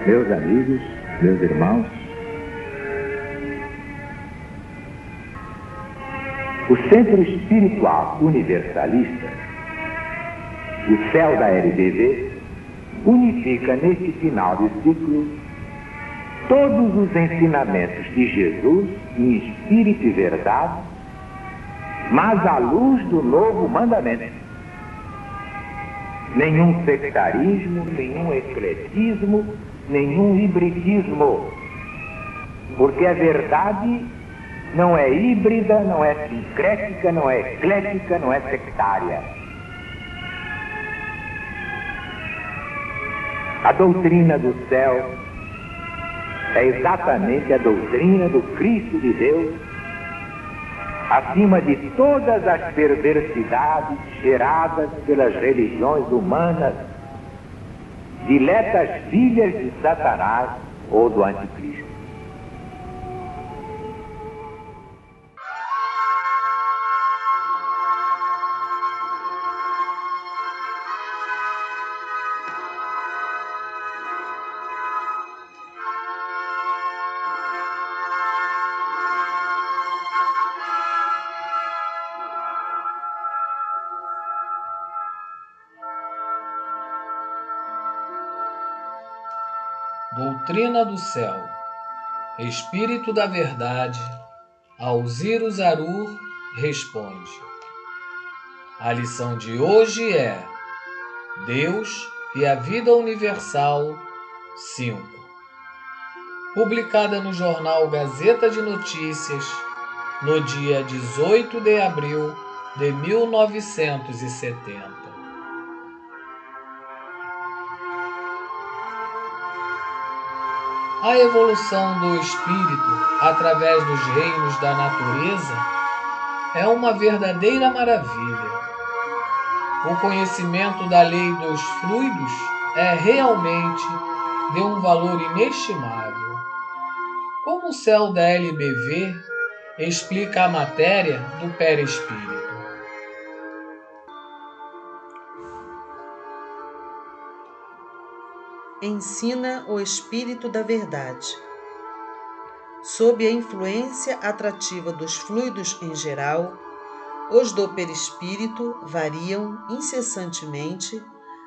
Meus amigos, meus irmãos, o Centro Espiritual Universalista, o CEL da LBV, unifica neste final de ciclo todos os ensinamentos de Jesus em espírito e verdade, mas à luz do novo mandamento. Nenhum sectarismo, nenhum ecletismo, nenhum hibridismo, porque a verdade não é híbrida, não é sincrética, não é eclética, não é sectária. A doutrina do céu é exatamente a doutrina do Cristo de Deus, acima de todas as perversidades geradas pelas religiões humanas, diletas filhas de Satanás ou do Anticristo. Doutrina do Céu, Espírito da Verdade, Alziro Zarur responde. A lição de hoje é Deus e a Vida Universal 5, publicada no jornal Gazeta de Notícias, no dia 18 de abril de 1970. A evolução do espírito através dos reinos da natureza é uma verdadeira maravilha. O conhecimento da lei dos fluidos é realmente de um valor inestimável. Como o céu da LBV explica a matéria do perispírito? Ensina o Espírito da Verdade. Sob a influência atrativa dos fluidos em geral, os do perispírito variam incessantemente,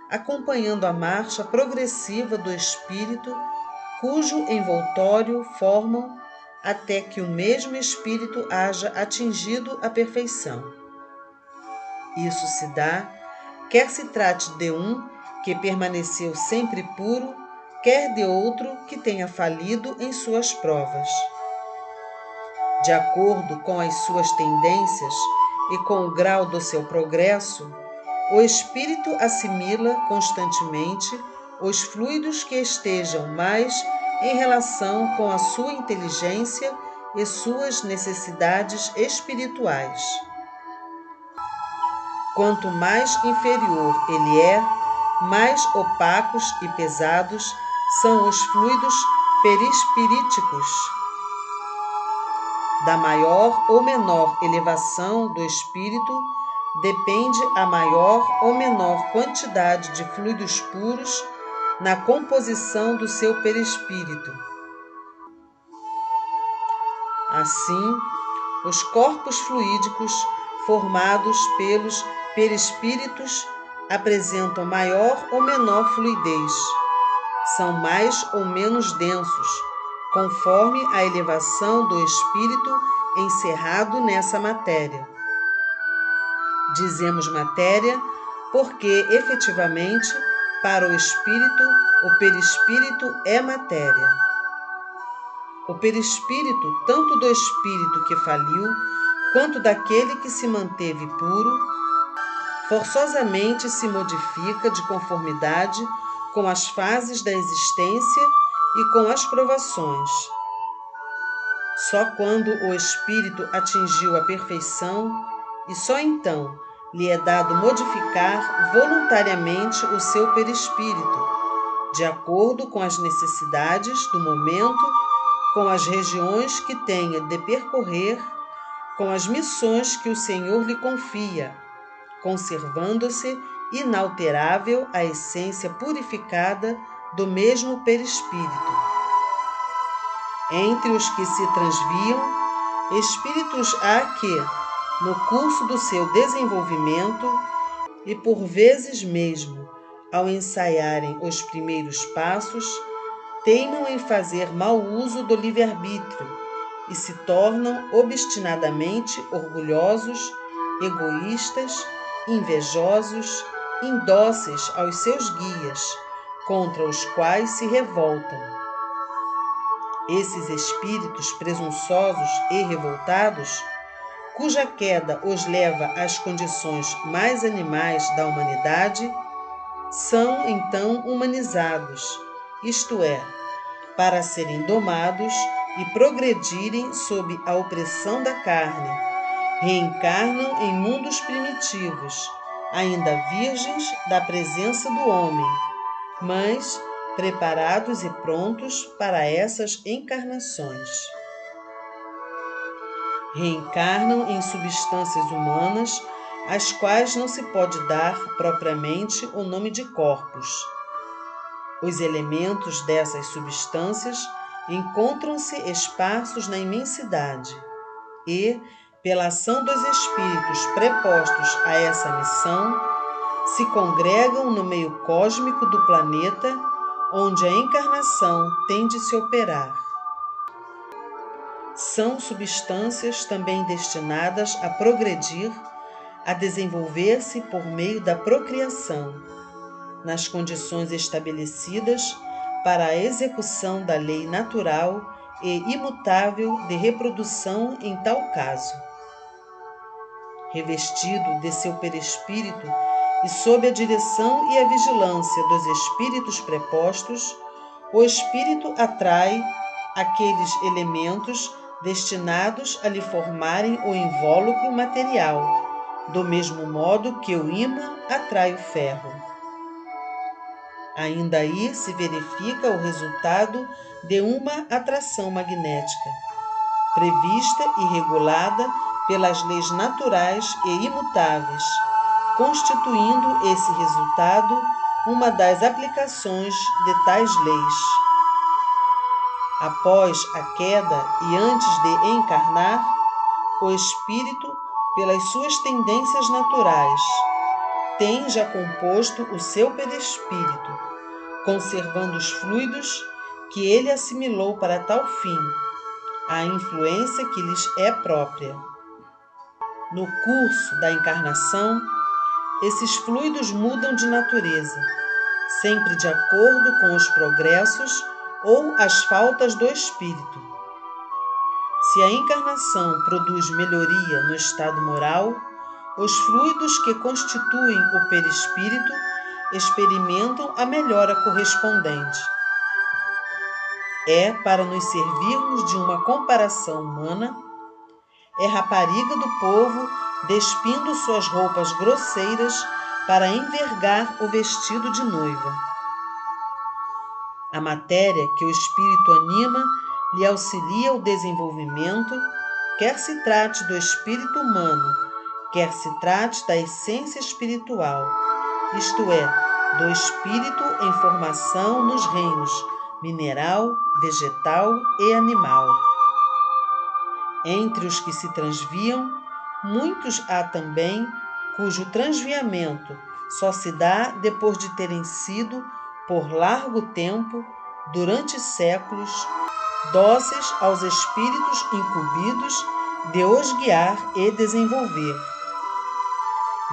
acompanhando a marcha progressiva do espírito, cujo envoltório formam até que o mesmo espírito haja atingido a perfeição. Isso se dá, quer se trate de um que permaneceu sempre puro, quer de outro que tenha falido em suas provas. De acordo com as suas tendências e com o grau do seu progresso, o espírito assimila constantemente os fluidos que estejam mais em relação com a sua inteligência e suas necessidades espirituais. Quanto mais inferior ele é, mais opacos e pesados são os fluidos perispiríticos. Da maior ou menor elevação do espírito depende a maior ou menor quantidade de fluidos puros na composição do seu perispírito. Assim, os corpos fluídicos formados pelos perispíritos apresentam maior ou menor fluidez, são mais ou menos densos, conforme a elevação do espírito encerrado nessa matéria. Dizemos matéria porque, efetivamente, para o espírito, o perispírito é matéria. O perispírito, tanto do espírito que faliu, quanto daquele que se manteve puro, forçosamente se modifica de conformidade com as fases da existência e com as provações. Só quando o espírito atingiu a perfeição, e só então lhe é dado modificar voluntariamente o seu perispírito, de acordo com as necessidades do momento, com as regiões que tenha de percorrer, com as missões que o Senhor lhe confia, conservando-se inalterável a essência purificada do mesmo perispírito. Entre os que se transviam, espíritos há que, no curso do seu desenvolvimento, e por vezes mesmo ao ensaiarem os primeiros passos, teimam em fazer mau uso do livre-arbítrio e se tornam obstinadamente orgulhosos, egoístas, invejosos, indóceis aos seus guias, contra os quais se revoltam. Esses espíritos presunçosos e revoltados, cuja queda os leva às condições mais animais da humanidade, são então humanizados, isto é, para serem domados e progredirem sob a opressão da carne, reencarnam em mundos primitivos, ainda virgens da presença do homem, mas preparados e prontos para essas encarnações. Reencarnam em substâncias humanas, às quais não se pode dar propriamente o nome de corpos. Os elementos dessas substâncias encontram-se esparsos na imensidade e, pela ação dos espíritos prepostos a essa missão, se congregam no meio cósmico do planeta onde a encarnação tem de se operar. São substâncias também destinadas a progredir, a desenvolver-se por meio da procriação, nas condições estabelecidas para a execução da lei natural e imutável de reprodução em tal caso. Revestido de seu perispírito e sob a direção e a vigilância dos espíritos prepostos, o espírito atrai aqueles elementos destinados a lhe formarem o invólucro material, do mesmo modo que o ímã atrai o ferro. Ainda aí se verifica o resultado de uma atração magnética, prevista e regulada pelas leis naturais e imutáveis, constituindo esse resultado uma das aplicações de tais leis. Após a queda e antes de encarnar, o espírito, pelas suas tendências naturais, tem já composto o seu perispírito, conservando os fluidos que ele assimilou para tal fim, a influência que lhes é própria. No curso da encarnação, esses fluidos mudam de natureza, sempre de acordo com os progressos ou as faltas do espírito. Se a encarnação produz melhoria no estado moral, os fluidos que constituem o perispírito experimentam a melhora correspondente. É para nos servirmos de uma comparação humana, é rapariga do povo despindo suas roupas grosseiras para envergar o vestido de noiva. A matéria que o espírito anima lhe auxilia o desenvolvimento, quer se trate do espírito humano, quer se trate da essência espiritual, isto é, do espírito em formação nos reinos mineral, vegetal e animal. Entre os que se transviam, muitos há também cujo transviamento só se dá depois de terem sido, por largo tempo, durante séculos, dóceis aos espíritos incumbidos de os guiar e desenvolver.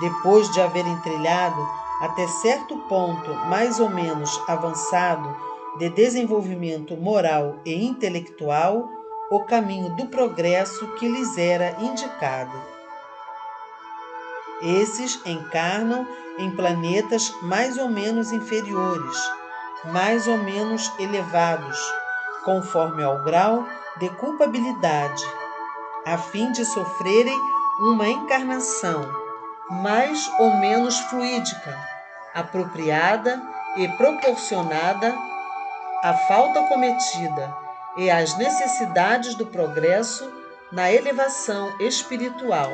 Depois de haverem trilhado até certo ponto mais ou menos avançado de desenvolvimento moral e intelectual, o caminho do progresso que lhes era indicado. Esses encarnam em planetas mais ou menos inferiores, mais ou menos elevados, conforme ao grau de culpabilidade, a fim de sofrerem uma encarnação mais ou menos fluídica, apropriada e proporcionada à falta cometida e às necessidades do progresso na elevação espiritual.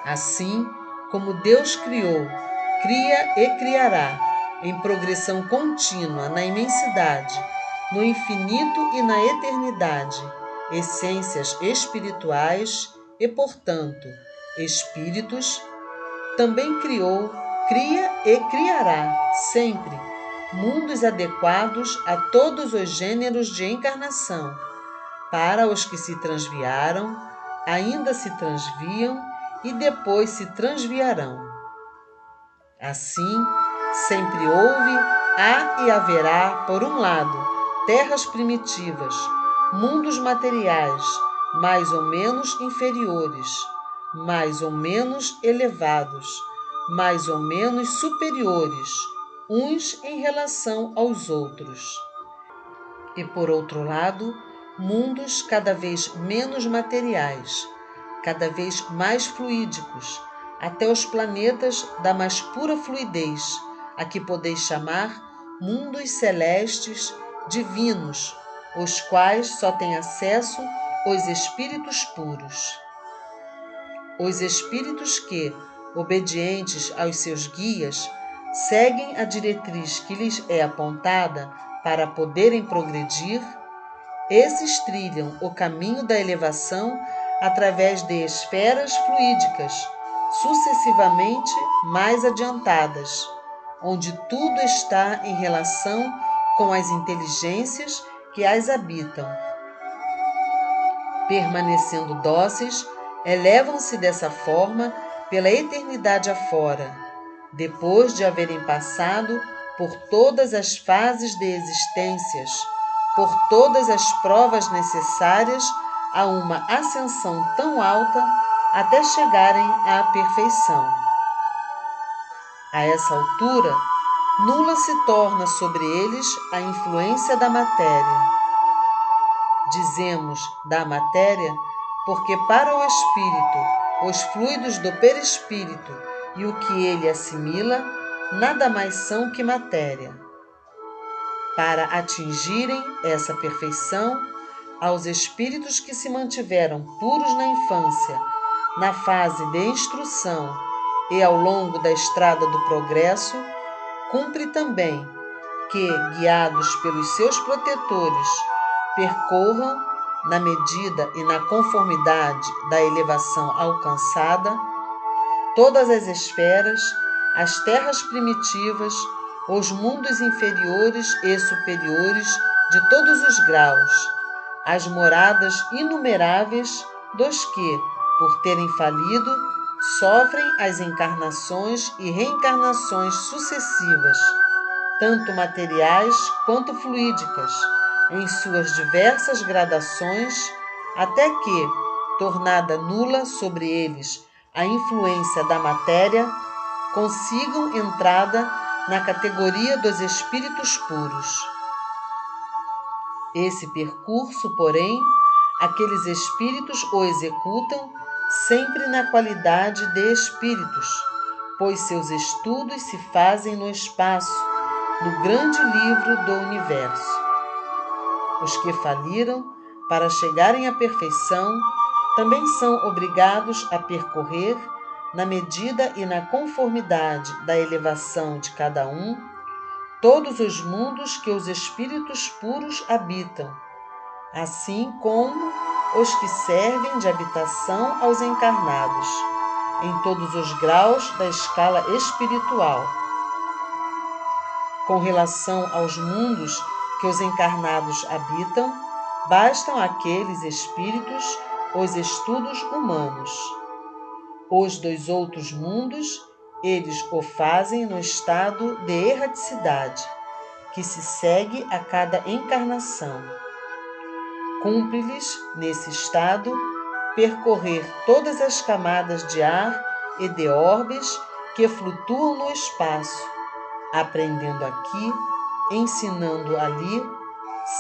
Assim como Deus criou, cria e criará em progressão contínua na imensidade, no infinito e na eternidade, essências espirituais e, portanto, espíritos, também criou, cria e criará sempre mundos adequados a todos os gêneros de encarnação, para os que se transviaram, ainda se transviam e depois se transviarão. Assim, sempre houve, há e haverá, por um lado, terras primitivas, mundos materiais, mais ou menos inferiores, mais ou menos elevados, mais ou menos superiores, uns em relação aos outros. E, por outro lado, mundos cada vez menos materiais, cada vez mais fluídicos, até os planetas da mais pura fluidez, a que podeis chamar mundos celestes divinos, os quais só têm acesso os espíritos puros. Os espíritos que, obedientes aos seus guias, seguem a diretriz que lhes é apontada para poderem progredir, esses trilham o caminho da elevação através de esferas fluídicas, sucessivamente mais adiantadas, onde tudo está em relação com as inteligências que as habitam. Permanecendo dóceis, elevam-se dessa forma pela eternidade afora, depois de haverem passado por todas as fases de existências, por todas as provas necessárias a uma ascensão tão alta até chegarem à perfeição. A essa altura, nula se torna sobre eles a influência da matéria. Dizemos da matéria porque para o espírito, os fluidos do perispírito e o que ele assimila nada mais são que matéria. Para atingirem essa perfeição, aos espíritos que se mantiveram puros na infância, na fase de instrução e ao longo da estrada do progresso, cumpre também que, guiados pelos seus protetores, percorram, na medida e na conformidade da elevação alcançada, todas as esferas, as terras primitivas, os mundos inferiores e superiores de todos os graus, as moradas inumeráveis dos que, por terem falido, sofrem as encarnações e reencarnações sucessivas, tanto materiais quanto fluídicas, em suas diversas gradações, até que, tornada nula sobre eles a influência da matéria, consigam entrada na categoria dos espíritos puros. Esse percurso, porém, aqueles espíritos o executam sempre na qualidade de espíritos, pois seus estudos se fazem no espaço, no grande livro do universo. Os que faliram, para chegarem à perfeição, também são obrigados a percorrer, na medida e na conformidade da elevação de cada um, todos os mundos que os espíritos puros habitam, assim como os que servem de habitação aos encarnados, em todos os graus da escala espiritual. Com relação aos mundos que os encarnados habitam, bastam àqueles espíritos os estudos humanos. Os dos outros mundos, eles o fazem no estado de erraticidade, que se segue a cada encarnação. Cumpre-lhes, nesse estado, percorrer todas as camadas de ar e de orbes que flutuam no espaço, aprendendo aqui, ensinando ali,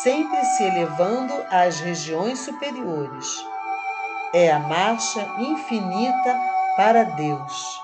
sempre se elevando às regiões superiores. É a marcha infinita para Deus.